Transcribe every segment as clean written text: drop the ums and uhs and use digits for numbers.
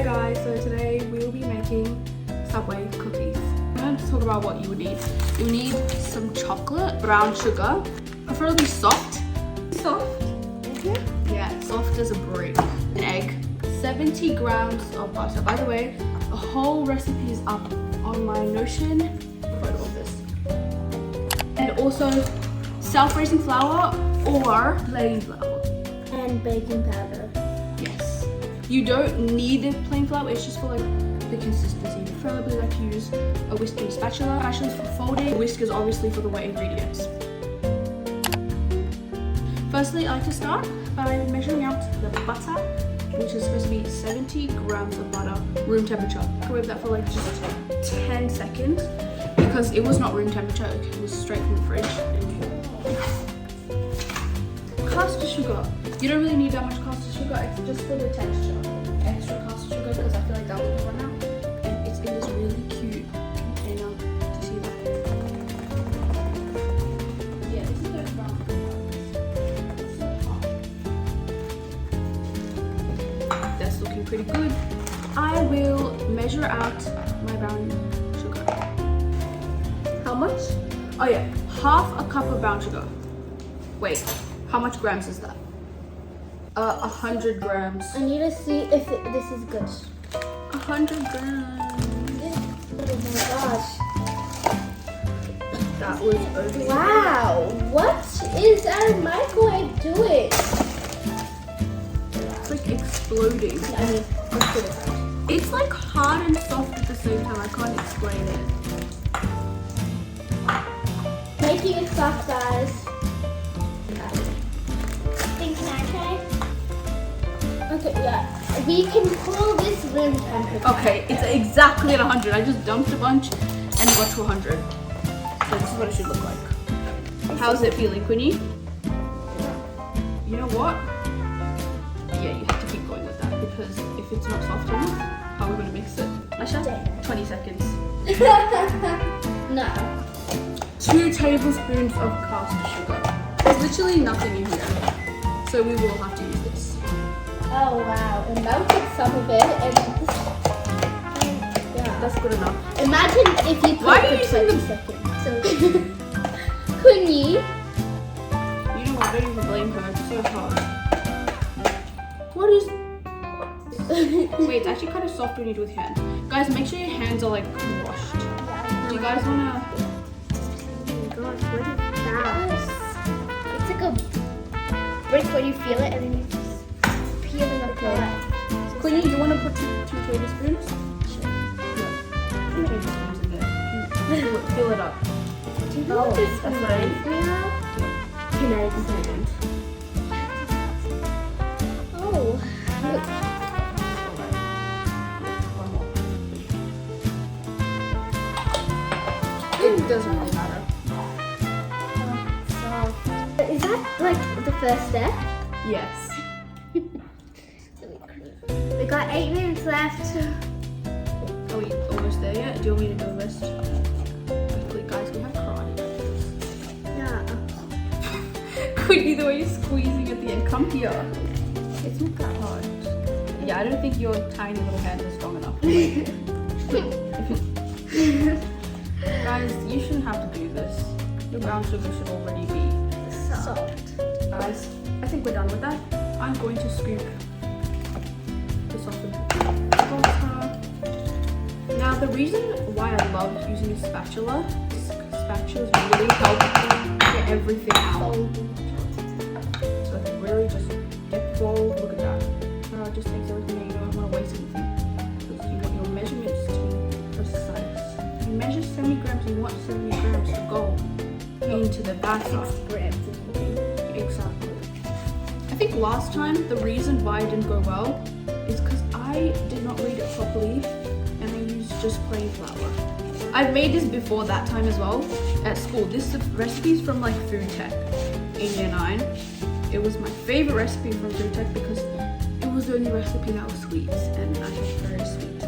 Hey guys, so today we'll be making Subway cookies. I'm going to talk about what you would need. You need some chocolate, brown sugar, preferably soft. Soft? Yeah, soft as a brick. An egg, 70 grams of butter. By the way, the whole recipe is up on my Notion. Photo of this. And also self-raising flour or plain flour. And baking powder. Yes. You don't need plain flour, it's just for like the consistency. You preferably like to use a whisking spatula. Spatula's for folding, whisk is obviously for the wet ingredients. Firstly, I like to start by measuring out the butter, which is supposed to be 70 grams of butter, room temperature. Microwave that for like just 10 seconds because it was not room temperature, it was straight from the fridge. Caster sugar. You don't really need that much caster sugar, it's just for the texture. Extra caster sugar because I feel like that will run out. And it's in this really cute container. Do you see that? Yeah, this is those brown sugar. That's looking pretty good. I will measure out my brown sugar. How much? Oh yeah, half a cup of brown sugar. Wait, how much grams is that? 100 grams. I need to see if this is good. 100 grams. Oh my gosh. That was over. Wow. What is our microwave doing? It's like exploding. I mean, let's put it out. It's like hard and soft at the same time. I can't explain it. Making it soft, guys. Can I try? Okay, yeah. We can call this room temperature. Okay, it's exactly at 100. I just dumped a bunch and it got to 100. So this is what it should look like. How's it feeling, Queenie? You know what? Yeah, you have to keep going with that because if it's not soft enough, how are we going to mix it? Asha? 20 seconds. No. 2 tablespoons of caster sugar. There's literally nothing in here. So we will have to use this. Oh wow. And melted some of it and yeah. That's good enough. Imagine if you put Why are it you for using 20 seconds. So Queenie. You know what? I don't even blame her. It's so hard. What is... Wait, it's actually kind of soft when you do it with hand. Guys, make sure your hands are like washed. Do you guys want to... Oh my gosh, what is that? It's like a brick where you feel it and then you just peel it apart. Queenie, you want to put 2 tablespoons? Sure. Yeah. 2 tablespoons in there. Fill it up. Do you know what this reminds me of? Kinetic sand. Oh, look. It doesn't really matter. Is that like the first step? Yes. We got 8 minutes left. Are we almost there yet? Do you want me to do the rest? Hopefully, guys, we have karate. Yeah. Queenie, the way you're squeezing at the end. Come here. It's not that hard. Yeah, I don't think your tiny little hands are strong enough. Guys, you shouldn't have to do this. Your brown sugar should already be Soft. Guys, I think we're done with that. I'm going to scoop this off the butter. Now, the reason why I love using a spatula is spatulas really help get everything out. So it really just get bold. Look at that. It just makes everything that you don't want to waste anything. Because you want your measurements to be precise. You measure 70 grams, you want 70 grams to go into the batter. 60 grams. Exactly. I think last time the reason why it didn't go well is because I did not read it properly and I used just plain flour. I've made this before that time as well at school. This recipe is from like food tech in year 9. It was my favorite recipe from food tech because it was the only recipe that was sweet and I was very sweet.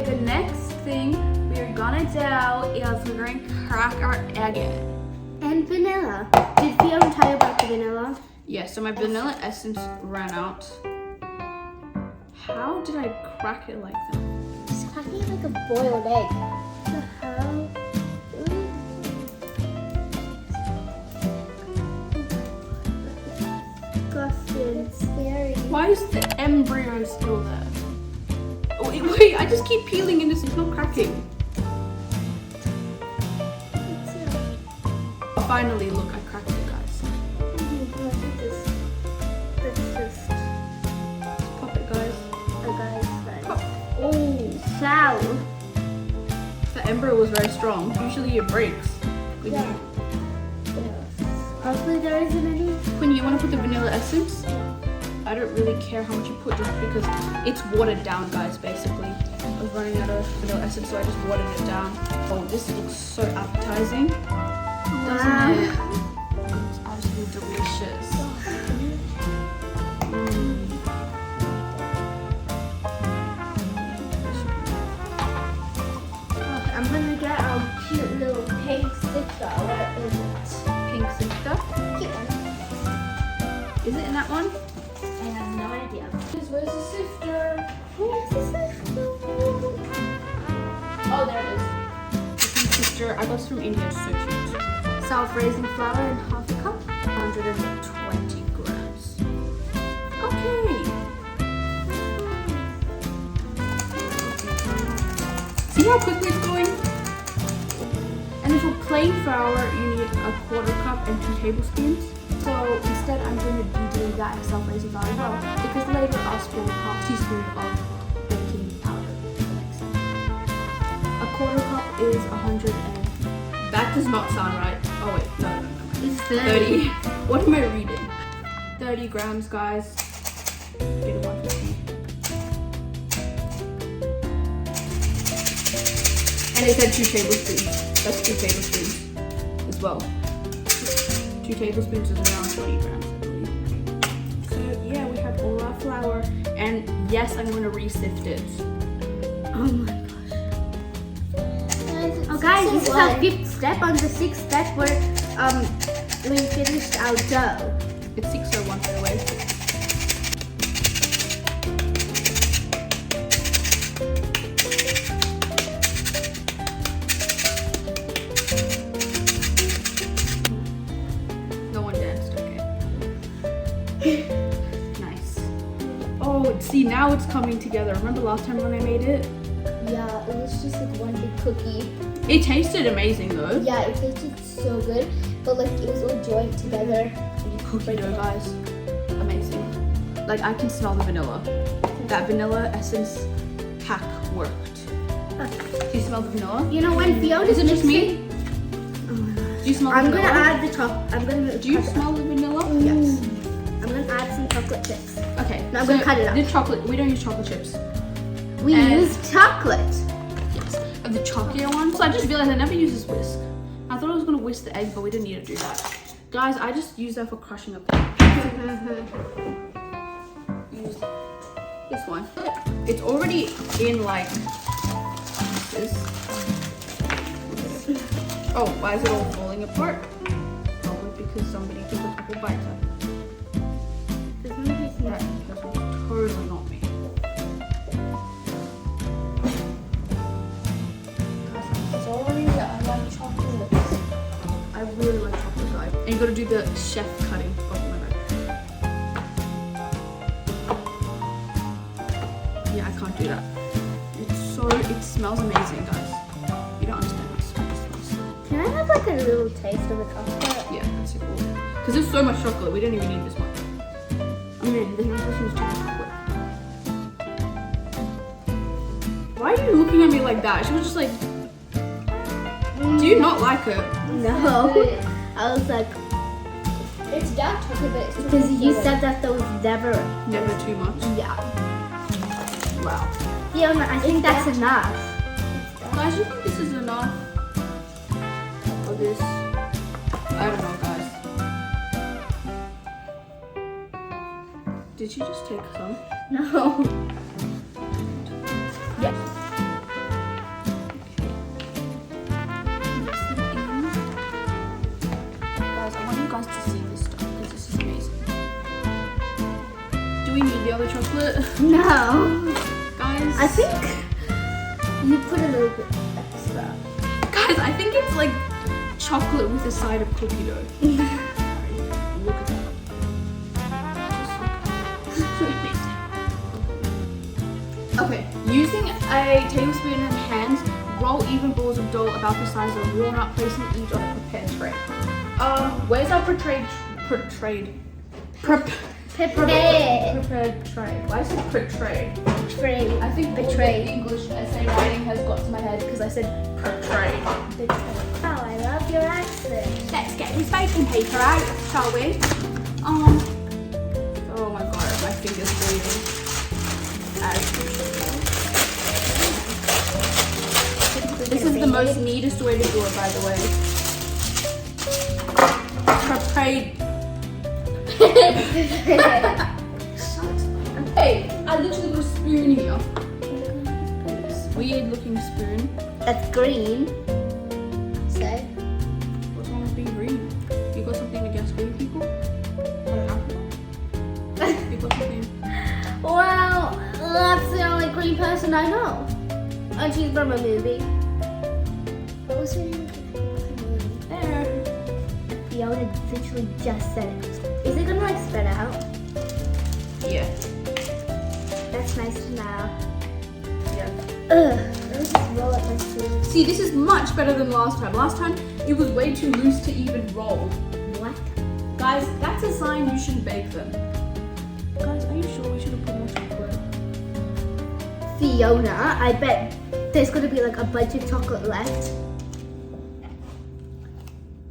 The next thing we're gonna do is we're going to crack our egg in. And vanilla. Did Fiona tell you about the vanilla? Yeah, so my vanilla essence ran out How did I crack it like that? It's cracking like a boiled egg. What the hell? Disgusting. It's scary. Why is the embryo still there? Wait, I just keep peeling and it's not cracking. Finally, look, I cracked it, guys. Let's just Pop it, guys. Pop. Oh, sound. the embryo was very strong. Usually it breaks. When Yeah. Hopefully there isn't any. When you want to put the vanilla essence, I don't really care how much you put just because it's watered down, guys, basically. I was running out of vanilla essence, so I just watered it down. Oh, this looks so appetizing. Doesn't it? It's absolutely delicious. I'm gonna get a cute little pink sticker. Where is it? Pink sifter. Cute one. Is it in that one? I have no idea. Where's the sifter? Where's the sifter? Oh, there it is. The pink sifter. I got this from India. It's so cute. Self-raising flour in half a cup. 120 grams. Okay. See how quickly it's going? And then for plain flour, you need a quarter cup and 2 tablespoons. So instead, I'm going to be doing that in self-raising flour as well, because later I'll spill a half teaspoon of baking powder. A quarter cup is 100 and... That does not sound right. Oh wait, no. It's 30. What am I reading? 30 grams, guys. Get a 150. And it said 2 tablespoons. That's 2 tablespoons as well. 2 tablespoons is around 20 grams, I believe. So yeah, we have all our flour. And yes, I'm going to re-sift it. Oh my gosh. Oh guys, this is our 5th step. On the 6th step, we finished our dough. It's 6:01 by the way. No one danced, okay. Nice. Oh, see, now it's coming together. Remember last time when I made it? Yeah, it was just like one big cookie. It tasted amazing though. Yeah, it tasted so good, but like it was all joined together. Cookie dough, guys. Amazing. Like, I can smell the vanilla. That vanilla essence pack worked. Do you smell the vanilla? You know when Fiona Is it just me? Oh my gosh. Do you smell the I'm vanilla? gonna add the top. I'm gonna. Do you cut it smell the vanilla? up. Yes. I'm gonna add some chocolate chips. Okay. No, I'm gonna cut it up. The chocolate. We don't use chocolate chips. We And- use chocolate. Yes. And the chalkier one. So I just realized I never use this whisk. I thought I was gonna whisk the egg, but we didn't need to do that. Guys, I just use that for crushing up. Use this one. It's already in like this. Oh, why is it all falling apart? Probably because somebody took a couple bites out. That was totally not me. Sorry that I like chocolate. I really like chocolate, guys. And you gotta do the chef cutting. Oh my god. Yeah, I can't do that. It smells amazing, guys. You don't understand how it smells. Can I have like a little taste of the chocolate? Yeah, that's so cool. Because there's so much chocolate, we don't even need this much. I mean, there's no such thing as too much chocolate. Why are you looking at me like that? She was just like, do you not like it? No. I was like, It's dark chocolate, but it's because you said that there was never. Never too much. Yeah. Wow. Fiona, I think that's enough. Guys, you think this is enough? Or this? I don't know, guys. Did you just take some? No. Yes. Guys, I want you guys to see this stuff because this is amazing. Do we need the another chocolate? No. Guys. I think you put a little bit extra. Guys, I think it's like chocolate with a side of cookie dough. Look at that. Okay, using a tablespoon in hands, roll even balls of dough about the size of a walnut, placing each on a prepared tray. Where's our prepared tray? Why is it portrayed? Betrayed. I think Betrayed. the English essay writing has got to my head because I said portrayed. Oh, I love your accent. Let's get this baking paper out, shall we? Oh my god, my finger's bleeding. This is the most neatest way to do it, by the way. Portrayed. Hey, I literally got a spoon here. This weird looking spoon. That's green. So, What's wrong with being green? You got something against green people? You got something? well, that's the only green person I know. And she's from a movie. What was her name? There. Fiona literally just said it. Is it gonna like spread out? Yeah. That's nice to know. Yeah. Ugh. Let me just roll up my sleeve. See, this is much better than last time. Last time, it was way too loose to even roll. What? Guys, that's a sign you shouldn't bake them. Guys, are you sure we should have put more chocolate? Fiona, I bet there's gonna be like a bunch of chocolate left.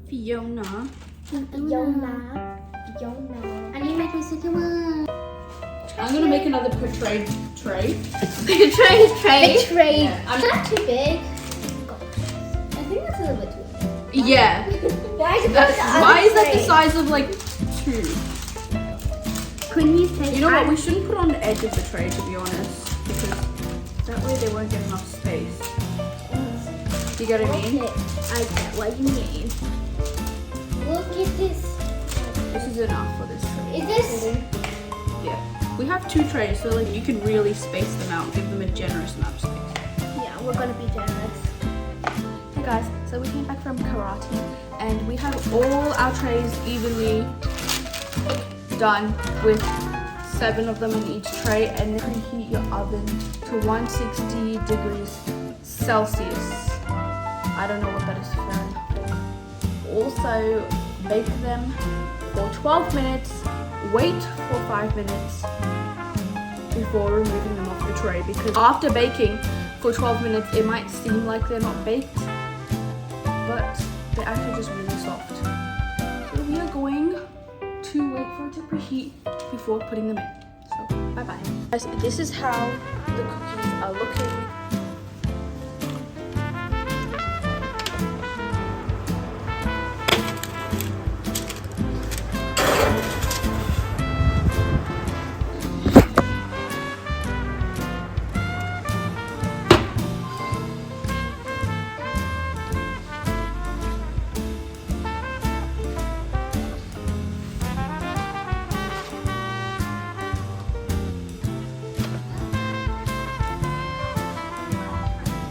Fiona. Fiona. And you make me sick of one. I'm gonna make another portrayed tray. Betrayed. Yeah, I'm- Not too big. I think that's a little bit too big. Yeah. Why is it Why is that the size of like 2? Couldn't you take You know what? We shouldn't put on the edge of the tray, to be honest, because that way they won't get enough space. You get what I mean? Okay, I get what you mean. Look at this. This is enough for this tray. Is this? Yeah. We have 2 trays, so like you can really space them out, give them a generous amount of space. Yeah, we're gonna be generous. Hey guys, so we came back from karate and we have all our trays evenly done with 7 of them in each tray, and preheat your oven to 160 degrees Celsius. I don't know what that is for. Also, bake them for 12 minutes, wait for 5 minutes before removing them off the tray, because after baking for 12 minutes it might seem like they're not baked, but they're actually just really soft. So we are going to wait for it to preheat before putting them in. So bye bye. Guys, this is how the cookies are looking.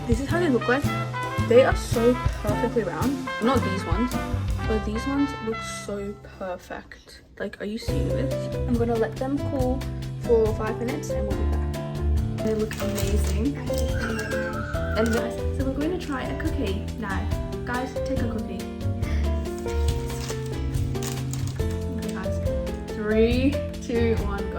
This is how they look like. They are so perfectly round. Not these ones, but these ones look so perfect. Like, are you seeing this? I'm gonna let them cool for 5 minutes and we'll be back. They look amazing. And guys, so we're going to try a cookie now. Guys, take a cookie. Okay guys, 3, 2, 1, go.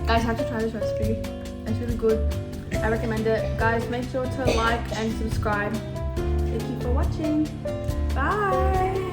Guys, have to try this recipe. It's really good. I recommend it. Guys, make sure to like and subscribe. Thank you for watching. Bye.